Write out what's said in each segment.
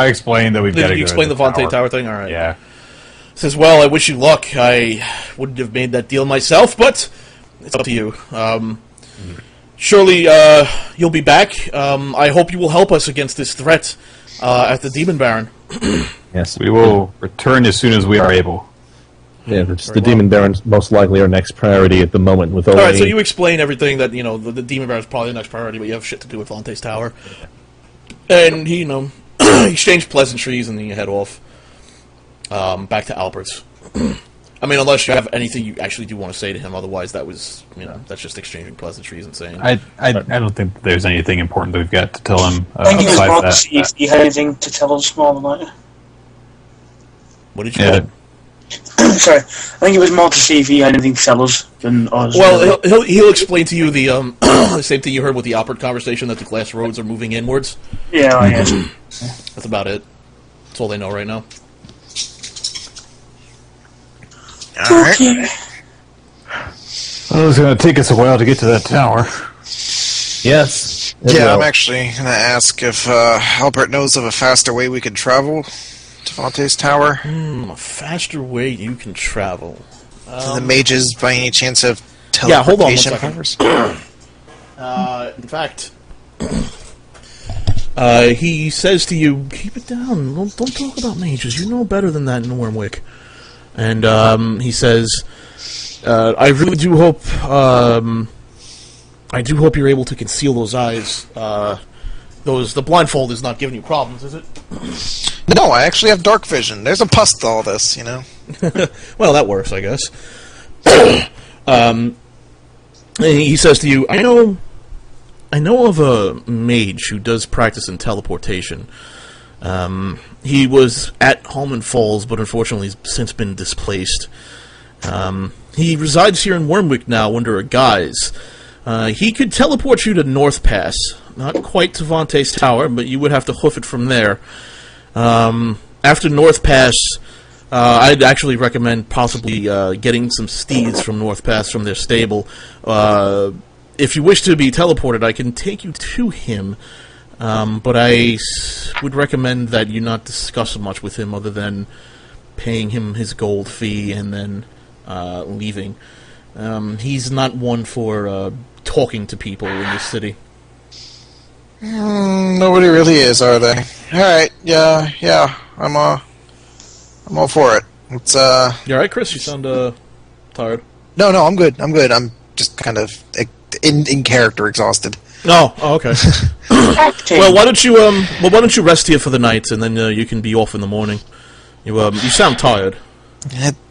I explained that we've got to go. You explain the Vontae Tower thing? All right. Yeah. Says, well, I wish you luck. I wouldn't have made that deal myself, but it's up to you. Surely you'll be back. I hope you will help us against this threat at the Demon Baron. Yes, we will return as soon as we are able. Yeah, the Demon Baron's most likely our next priority at the moment. With only... All right, so you explain everything that, the Demon Baron's probably the next priority, but you have shit to do with Vontae's Tower. And he, exchange pleasantries and then you head off back to Albert's. I mean, unless you have anything you actually do want to say to him, otherwise that was, that's just exchanging pleasantries and saying. I don't think there's anything important that we've got to tell him. I think it was more to see if he had anything to tell us more than that. What did you say? Sorry, I think it was more to see if he had anything to tell us than us. Well, he'll explain to you the the same thing you heard with the Albert conversation, that the glass roads are moving inwards. Yeah, I guess. That's about it. That's all they know right now. Alright. Okay. Well, it's going to take us a while to get to that tower. Yes. Yeah, I'm actually going to ask if Albert knows of a faster way we could travel to Vontae's Tower. A faster way you can travel. Do the mages, by any chance, have Yeah, hold on one teleportation second. powers? In fact, he says to you, keep it down. Don't talk about mages. You know better than that in Wyrmwick. And he says, I really do hope you're able to conceal those eyes. The blindfold is not giving you problems, is it? No, I actually have dark vision. There's a plus to all this, Well, that works, I guess. And he says to you, I know of a mage who does practice in teleportation. He was at Holman Falls, but unfortunately has since been displaced. He resides here in Wyrmwick now under a guise. He could teleport you to North Pass. Not quite to Vontae's Tower, but you would have to hoof it from there. After North Pass, I'd actually recommend possibly getting some steeds from North Pass from their stable. If you wish to be teleported, I can take you to him. But I would recommend that you not discuss much with him other than paying him his gold fee and then leaving. He's not one for talking to people in this city. Nobody really is, are they? Alright, yeah, I'm all for it. It's, You alright, Chris? You sound, tired. No, I'm good. I'm just kind of, in character exhausted. Oh, okay. Well, why don't you rest here for the night, and then you can be off in the morning. You sound tired.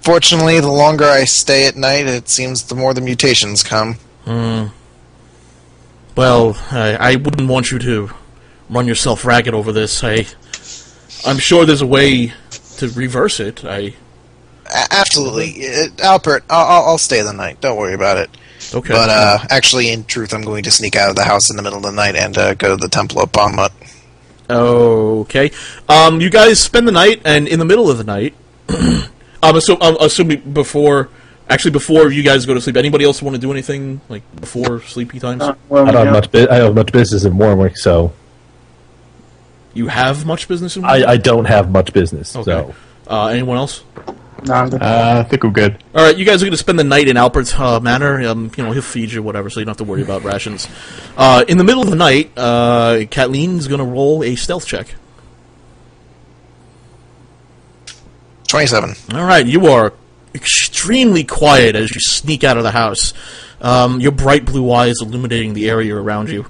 Fortunately, the longer I stay at night, it seems the more the mutations come. Well, I wouldn't want you to run yourself ragged over this. I'm sure there's a way to reverse it. Absolutely. Albert, I'll stay the night. Don't worry about it. Okay. But actually, in truth, I'm going to sneak out of the house in the middle of the night and go to the Temple of Bahamut. Okay. You guys spend the night, and in the middle of the night, I'm assuming before you guys go to sleep, anybody else want to do anything like before sleepy times? I don't have much business in Wyrmwick, so you have much business in Wyrmwick? I don't have much business. Okay. So anyone else? No, I'm good. I think we're good. All right, you guys are going to spend the night in Albert's manor. He'll feed you whatever, so you don't have to worry about rations. In the middle of the night, Kathleen's going to roll a stealth check. 27. All right, you are extremely quiet as you sneak out of the house. Your bright blue eyes illuminating the area around you.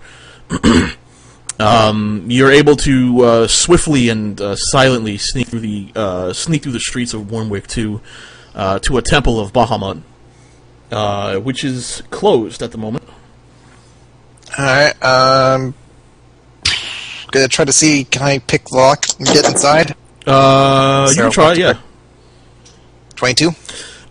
You're able to swiftly and silently sneak through the streets of Wyrmwick to a temple of Bahamut, which is closed at the moment. Alright, gonna try to see, can I pick the lock and get inside? You can try, yeah. 22?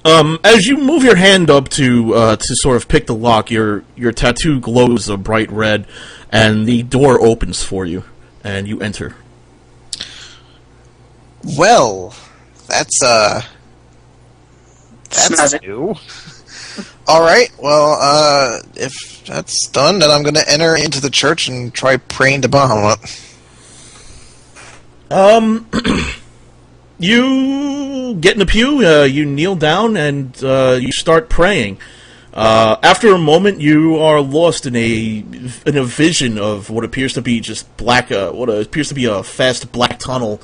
As you move your hand up to sort of pick the lock, your tattoo glows a bright red, and the door opens for you, and you enter. Well, that's new. Alright, well, if that's done, then I'm gonna enter into the church and try praying to Bahamut. You get in a pew, you kneel down, and you start praying. After a moment, you are lost in a vision of what appears to be just black, what appears to be a vast black tunnel.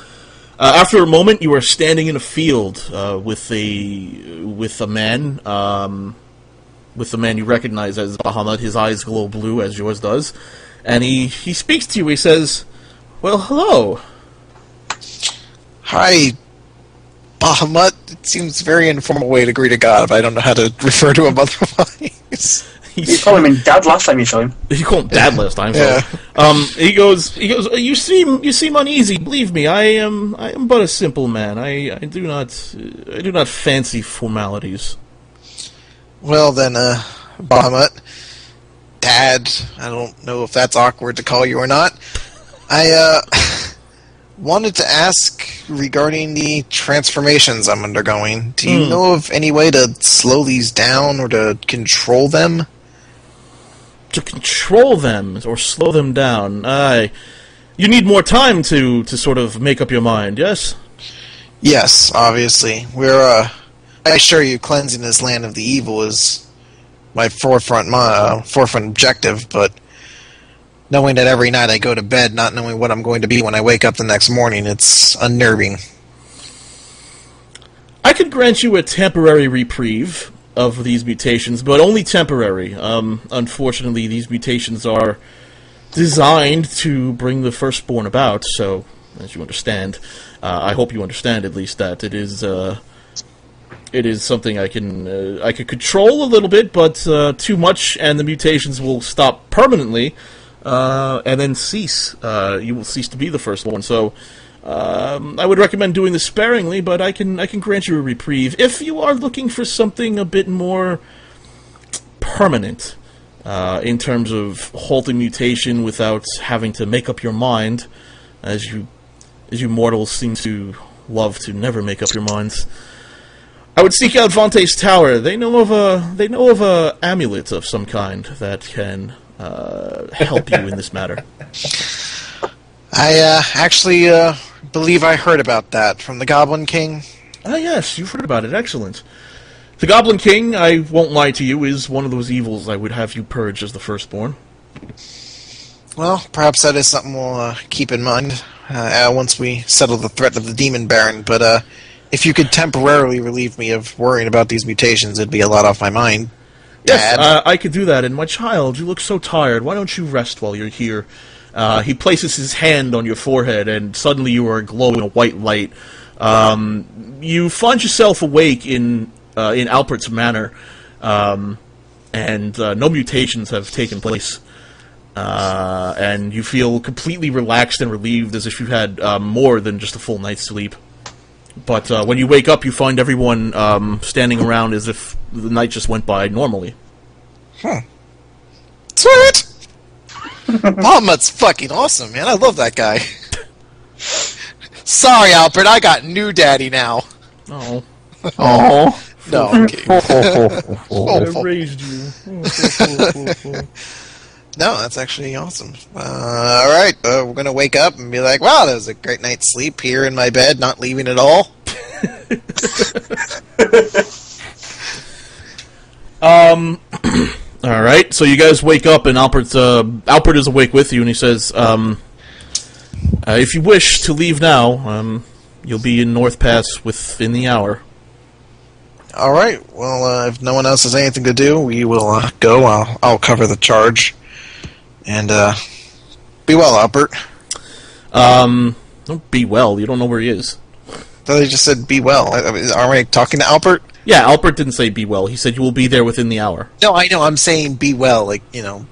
After a moment, you are standing in a field with a man you recognize as Bahamut. His eyes glow blue, as yours does, and he speaks to you. He says, "Well, hello." Hi, Bahamut. It seems a very informal way to greet a god, but I don't know how to refer to him otherwise. You called him Dad last time you saw him. You called him Dad last time. Yeah. So. He goes. You seem uneasy. Believe me, I am but a simple man. I do not fancy formalities. Well then, Bahamut, Dad. I don't know if that's awkward to call you or not. I wanted to ask regarding the transformations I'm undergoing. Do you know of any way to slow these down or to control them? To control them or slow them down, you need more time to sort of make up your mind. Yes. Yes, obviously. I assure you, cleansing this land of the evil is my forefront objective. But knowing that every night I go to bed not knowing what I'm going to be when I wake up the next morning, it's unnerving. I could grant you a temporary reprieve of these mutations, but only temporary. Unfortunately, these mutations are designed to bring the firstborn about, so, as you understand, I hope you understand at least that it is something I could control a little bit, but too much, and the mutations will stop permanently, and then cease. You will cease to be the firstborn, so I would recommend doing this sparingly, but I can grant you a reprieve if you are looking for something a bit more permanent in terms of halting mutation without having to make up your mind, as you mortals seem to love to never make up your minds. I would seek out Vante's Tower. They know of a amulet of some kind that can help you in this matter. I actually believe I heard about that from the Goblin King. Ah, yes, you've heard about it. Excellent. The Goblin King, I won't lie to you, is one of those evils I would have you purge as the firstborn. Well, perhaps that is something we'll keep in mind once we settle the threat of the Demon Baron, but if you could temporarily relieve me of worrying about these mutations, it'd be a lot off my mind. Yes, I could do that, and my child, you look so tired. Why don't you rest while you're here? He places his hand on your forehead, and suddenly you are aglow in a white light. You find yourself awake in Alpert's manor, and no mutations have taken place. And you feel completely relaxed and relieved, as if you had more than just a full night's sleep. But when you wake up, you find everyone standing around as if the night just went by normally. Sweet! Bahamut's fucking awesome, man. I love that guy. Sorry, Albert, I got new daddy now. Oh. Oh. No, I'm kidding. I raised you. No, that's actually awesome. Alright, we're gonna wake up and be like, wow, that was a great night's sleep here in my bed, not leaving at all. Alright, so you guys wake up and Albert is awake with you, and he says, if you wish to leave now, you'll be in North Pass within the hour. Alright, well, if no one else has anything to do, we will go. I'll cover the charge. And, be well, Albert. Don't be well, you don't know where he is. They just said be well. Are we talking to Albert? Yeah, Albert didn't say be well, he said you will be there within the hour. No, I know, I'm saying be well, like,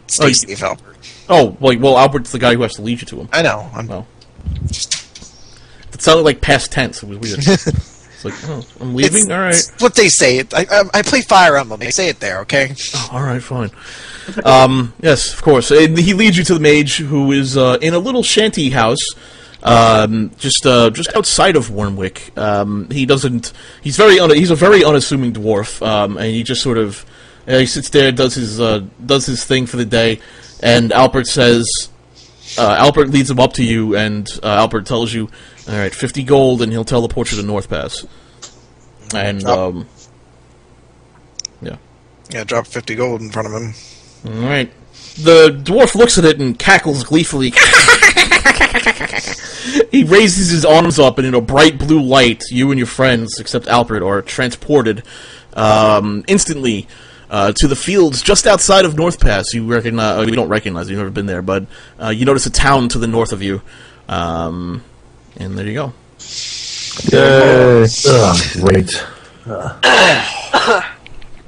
stay safe, Albert. Oh, well, Albert's the guy who has to lead you to him. I know, It sounded like past tense, it was weird. It's like, oh, I'm leaving? Alright. It's what they say. I play Fire Emblem. They say it there, okay? Oh, alright, fine. Yes, of course. And he leads you to the mage, who is in a little shanty house, just outside of Wyrmwick. He's a very unassuming dwarf, and he just sort of he sits there, does his thing for the day, and Albert leads him up to you, and Albert tells you, All right, 50 gold, and he'll teleport you to North Pass. And yeah. Yeah, drop 50 gold in front of him. All right. The dwarf looks at it and cackles gleefully. He raises his arms up, and in a bright blue light, you and your friends, except Alfred, are transported instantly to the fields just outside of North Pass. You recognize? You don't recognize. You've never been there, but you notice a town to the north of you, and there you go. Yay! Great.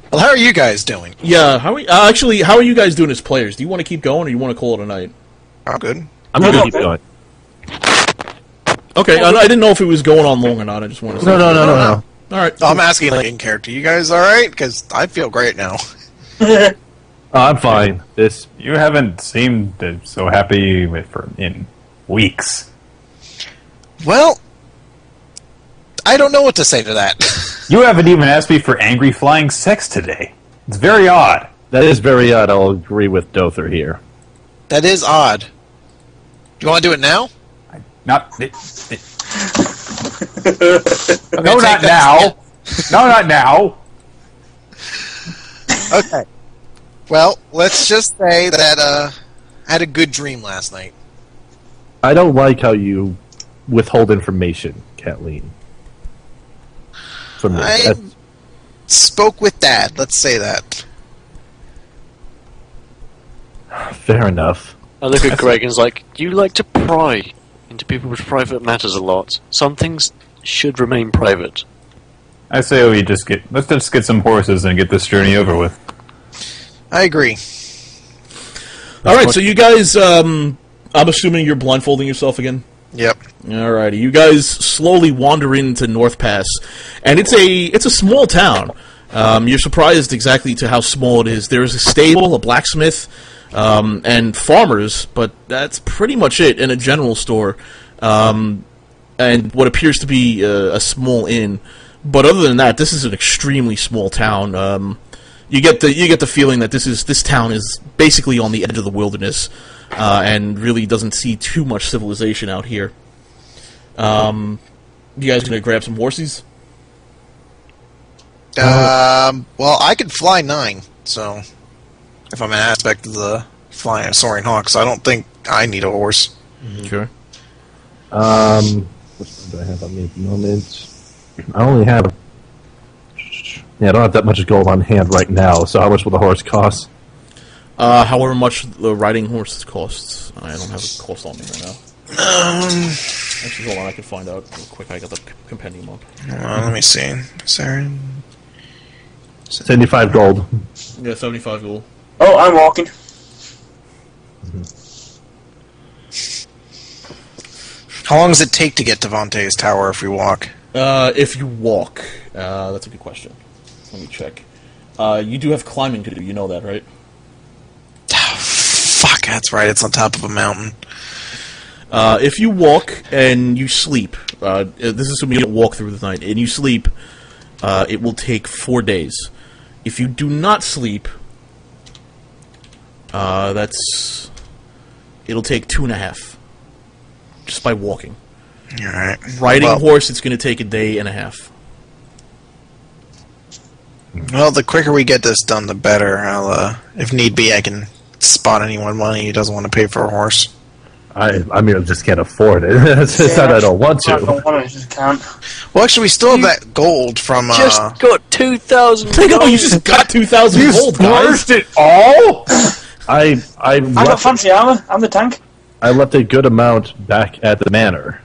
Well, how are you guys doing? Yeah. How are you guys doing as players? Do you want to keep going, or you want to call it a night? I'm good. I'm going to keep going. Okay, I didn't know if it was going on long or not. I just wanted to say. No. All right. I'm asking like in character. You guys all right? Because I feel great now. I'm fine. You haven't seemed so happy in weeks. Well, I don't know what to say to that. You haven't even asked me for angry flying sex today. It's very odd. That is very odd. I'll agree with Dother here. That is odd. Do you want to do it now? Not Okay, no, not now. No, not now. Okay. Well, let's just say that I had a good dream last night. I don't like how you withhold information, Kathleen. From me. I spoke with Dad. Let's say that. Fair enough. I look at Greg and is like, you like to pry into people's private matters a lot. Some things should remain private. I say let's just get some horses and get this journey over with. I agree. All right, so you guys, I'm assuming you're blindfolding yourself again? Yep. Alrighty, you guys slowly wander into North Pass, and it's a small town. You're surprised exactly to how small it is. There is a stable, a blacksmith, and farmers, but that's pretty much it, and a general store, and what appears to be a small inn. But other than that, this is an extremely small town. You get the feeling that this town is basically on the edge of the wilderness, and really doesn't see too much civilization out here. You guys gonna grab some horses? Well, I could fly 9, so if I'm an aspect of the flying soaring hawk, so I don't think I need a horse. Sure. What do I have on me at the moment? I only have... Yeah, I don't have that much gold on hand right now, so how much will the horse cost? However much the riding horse costs. I don't have a cost on me right now. Actually, hold on, I can find out real quick. I got the compendium up. Let me see. Sorry. 75 gold. Yeah, 75 gold. Oh, I'm walking. How long does it take to get to Vontae's tower if we walk? If you walk, that's a good question. Let me check. You do have climbing to do. You know that, right? Fuck, that's right. It's on top of a mountain. If you walk and you sleep, this is assuming you don't walk through the night, and you sleep, it will take 4 days. If you do not sleep, it'll take 2.5, just by walking. Alright. Riding a horse, it's going to take a day and a half. Well, the quicker we get this done, the better. If need be, I can spot anyone money who doesn't want to pay for a horse. I mean, I just can't afford it. It's not that I don't want I don't to. want to, I just can't. Well, actually, we still have that gold from... Just got 2,000 I know, you just got 2,000 gold, guys! Splurged it all? I I got fancy armor. I'm the tank. left a good amount back at the manor.